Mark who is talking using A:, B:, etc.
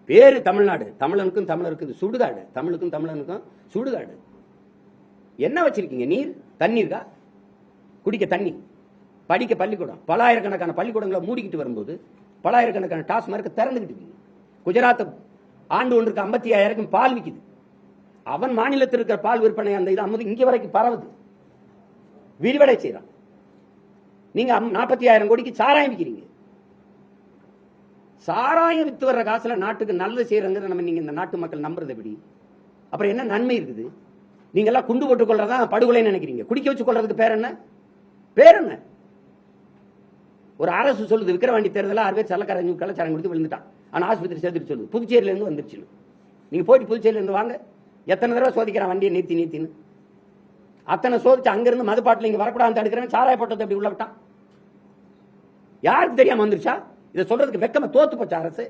A: பேரு தமிழ்நாடு, தமிழனுக்கும் தமிழருக்கு சுடுகாடு, தமிழுக்கும் தமிழனுக்கும் சுடுகாடு. என்ன வச்சிருக்கீங்க? நீர், தண்ணீர்கா? குடிக்க தண்ணி, படிக்க பள்ளிக்கூடம், பலாயிரக்கணக்கான பள்ளிக்கூடங்களை மூடிக்கிட்டு வரும்போது பலாயிரக்கணக்கான டாஸ்மார்க் திறந்துகிட்டு இருக்கு. குஜராத் ஆண்டு ஒன்றுக்கு 55,000 பால் விற்குது. அவன் மாநிலத்தில் இருக்கிற பால் விற்பனை அந்த இது அம்மது இங்க வரைக்கும் பரவுது, விரிவடை செய்யறான். நீங்க 45,000 கோடிக்கு சாராயம் விற்கிறீங்க. சாராயம் வித்து வர்ற காசுல நாட்டுக்கு நல்லது செய்யறங்க நம்ம நீங்க இந்த நாட்டு மக்கள் நம்புறது எப்படி? அப்புறம் என்ன நன்மை இருக்குது? நீங்க எல்லாம் குண்டு போட்டுக் கொள்றதா படுகொலைன்னு நினைக்கிறீங்க. குடிக்க வச்சு கொள்றதுக்கு பேர் என்ன? பேர் என்ன? ஒரு அரசு சொல்லுது விக்கிரவாண்டி தேர்தலில் 6 பேர் சல்லக்காரங்க கள்ளச்சாரம் கொடுத்து விழுந்துட்டான், ஆனா ஆஸ்பத்திரி சேர்த்துட்டு சொல்லுது புதுச்சேரியில இருந்து வந்துருச்சு. நீங்க போயிட்டு புதுச்சேரியில இருந்து வாங்க, எத்தனை தடவை சோதிக்கிறான் வண்டியை நீத்தின்னு. அத்தனை சோதிச்சு அங்கிருந்து மதுப்பாட்டில் இங்க வரக்கூடாது தடுக்கிறவன் சாராய போட்டத்தை அப்படி உள்ள விட்டான். யாருக்கு தெரியாம வந்துருச்சா? இதை சொல்றதுக்கு வெக்கமா தோத்து போச்சு அரசு.